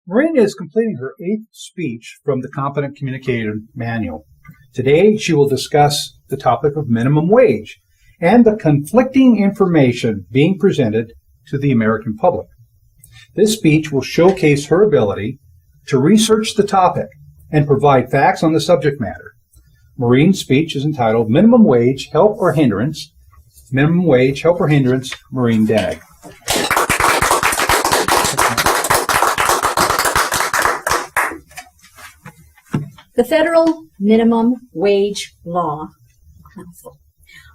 Maureen is completing her 8th speech from the Competent Communicator Manual. Today, she will discuss the topic of minimum wage and the conflicting information being presented to the American public. This speech will showcase her ability to research the topic and provide facts on the subject matter. Maureen's speech is entitled Minimum Wage, Help or Hindrance? Minimum Wage, Help or Hindrance, Maureen Denig. The federal minimum wage law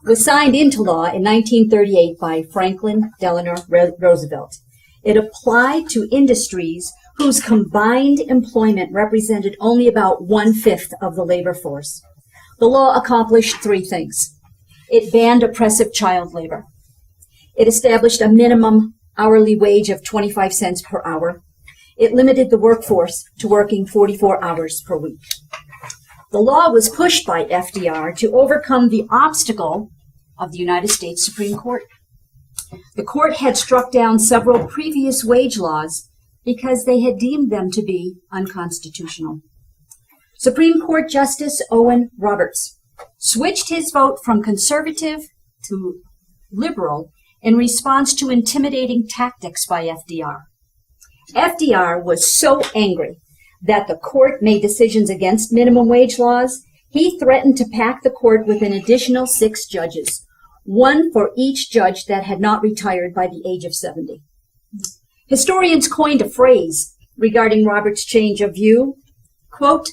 was signed into law in 1938 by Franklin Delano Roosevelt. It applied to industries whose combined employment represented only about 1/5 of the labor force. The law accomplished 3 things. It banned oppressive child labor. It established a minimum hourly wage of 25 cents per hour. It limited the workforce to working 44 hours per week. The law was pushed by FDR to overcome the obstacle of the United States Supreme Court. The court had struck down several previous wage laws because they had deemed them to be unconstitutional. Supreme Court Justice Owen Roberts switched his vote from conservative to liberal in response to intimidating tactics by FDR. FDR was so angry that the court made decisions against minimum wage laws, he threatened to pack the court with an additional 6 judges, 1 for each judge that had not retired by the age of 70. Historians coined a phrase regarding Roberts' change of view, quote,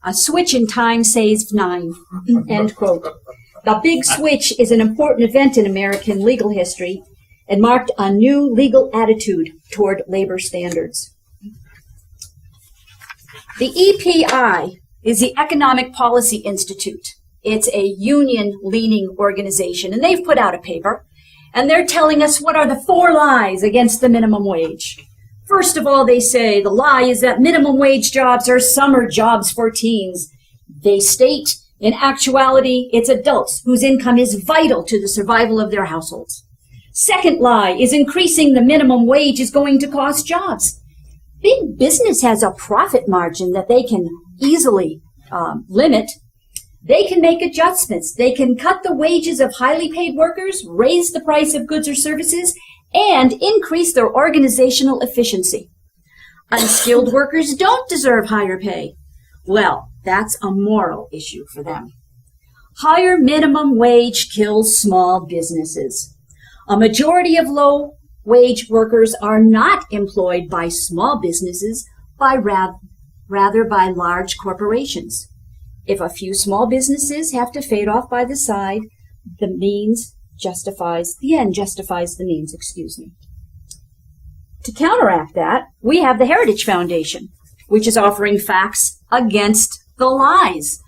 "A switch in time saves 9, end quote. The big switch is an important event in American legal history and marked a new legal attitude toward labor standards. The EPI is the Economic Policy Institute. It's a union-leaning organization, and they've put out a paper, and they're telling us what are the 4 lies against the minimum wage. First of all, they say the lie is that minimum wage jobs are summer jobs for teens. They state, in actuality, it's adults whose income is vital to the survival of their households. Second lie is increasing the minimum wage is going to cost jobs. Big business has a profit margin that they can easily limit. They can make adjustments. They can cut the wages of highly paid workers, raise the price of goods or services, and increase their organizational efficiency. Unskilled workers don't deserve higher pay. Well, that's a moral issue for them. Higher minimum wage kills small businesses. A majority of low-wage workers are not employed by small businesses, rather by large corporations. If a few small businesses have to fade off by the side, the end justifies the means, To counteract that, we have the Heritage Foundation, which is offering facts against the lies.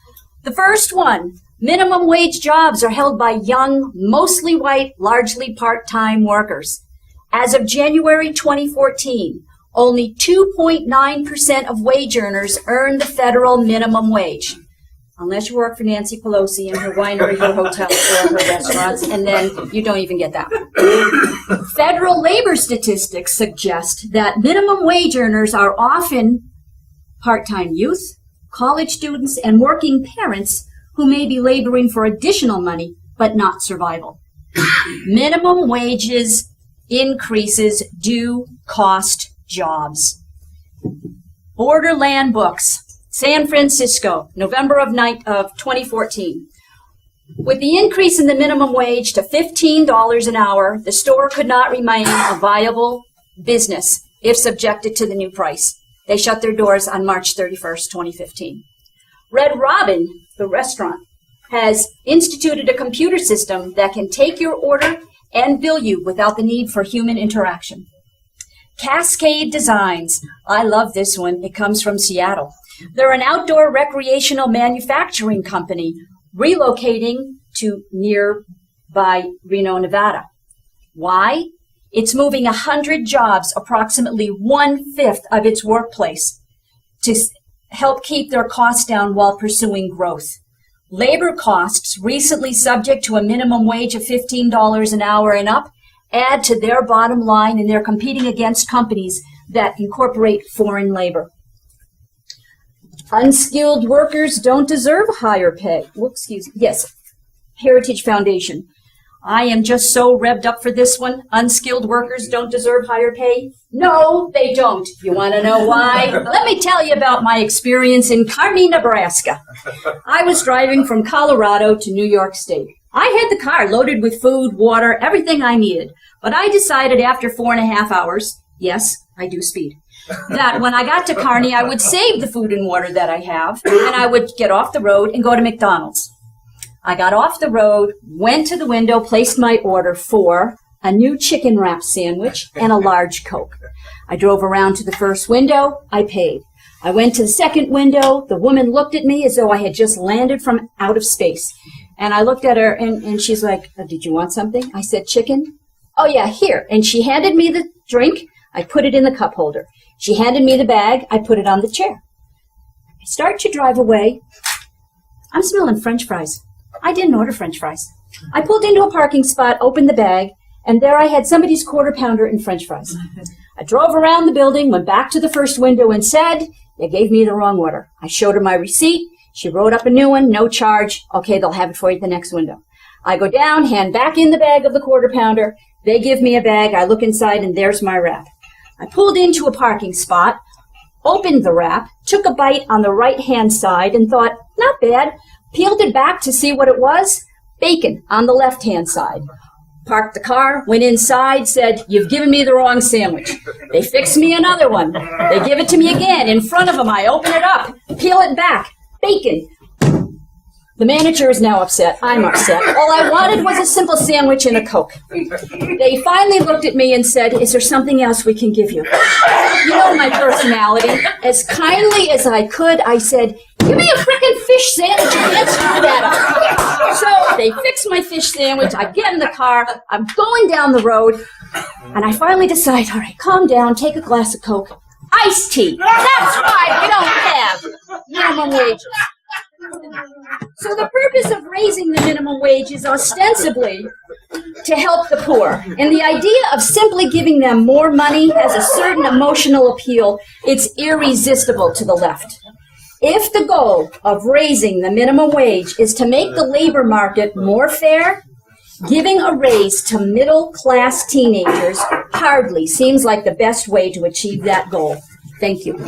The first one, minimum wage jobs are held by young, mostly white, largely part-time workers. As of January 2014, only 2.9% of wage earners earn the federal minimum wage. Unless you work for Nancy Pelosi in her winery, her hotel, or her restaurants, and then you don't even get that. Federal labor statistics suggest that minimum wage earners are often part-time youth, college students, and working parents who may be laboring for additional money, but not survival. Minimum wages increases do cost jobs. Borderland Books, San Francisco, November of 2014. With the increase in the minimum wage to $15 an hour, the store could not remain a viable business if subjected to the new price. They shut their doors on March 31st, 2015. Red Robin, the restaurant, has instituted a computer system that can take your order and bill you without the need for human interaction. Cascade Designs, I love this one, it comes from Seattle. They're an outdoor recreational manufacturing company relocating to nearby Reno, Nevada. Why? It's moving 100 jobs, approximately 1/5 of its workplace, to help keep their costs down while pursuing growth. Labor costs, recently subject to a minimum wage of $15 an hour and up, add to their bottom line, and they're competing against companies that incorporate foreign labor. Unskilled workers don't deserve higher pay. Yes, Heritage Foundation. I am just so revved up for this one. Unskilled workers don't deserve higher pay? No, they don't. You want to know why? Let me tell you about my experience in Kearney, Nebraska. I was driving from Colorado to New York State. I had the car loaded with food, water, everything I needed. But I decided after 4.5 hours, yes, I do speed, that when I got to Kearney, I would save the food and water that I have, and I would get off the road and go to McDonald's. I got off the road, went to the window, placed my order for a new chicken wrap sandwich and a large Coke. I drove around to the first window. I paid. I went to the second window. The woman looked at me as though I had just landed from out of space. And I looked at her, and she's like, did you want something? I said, chicken? Oh, yeah, here. And she handed me the drink. I put it in the cup holder. She handed me the bag. I put it on the chair. I start to drive away. I'm smelling French fries. I didn't order French fries. I pulled into a parking spot, opened the bag, and there I had somebody's quarter pounder and French fries. I drove around the building, went back to the first window and said, you gave me the wrong order. I showed her my receipt. She wrote up a new one, no charge. Okay, they'll have it for you at the next window. I go down, hand back in the bag of the quarter pounder. They give me a bag. I look inside, and there's my wrap. I pulled into a parking spot, opened the wrap, took a bite on the right-hand side, and thought, not bad. Peeled it back to see what it was. Bacon on the left-hand side. Parked the car, went inside, said, you've given me the wrong sandwich. They fix me another one. They give it to me again. In front of them, I open it up, peel it back. Bacon. The manager is now upset. I'm upset. All I wanted was a simple sandwich and a Coke. They finally looked at me and said, is there something else we can give you? You know my personality. As kindly as I could, I said, give me a frickin' fish sandwich and let's screw that up. So they fix my fish sandwich. I get in the car. I'm going down the road. And I finally decide, all right, calm down, take a glass of Coke. Iced tea. That's why we don't have minimum wages. So the purpose of raising the minimum wage is ostensibly to help the poor. And the idea of simply giving them more money has a certain emotional appeal. It's irresistible to the left. If the goal of raising the minimum wage is to make the labor market more fair, giving a raise to middle-class teenagers hardly seems like the best way to achieve that goal. Thank you.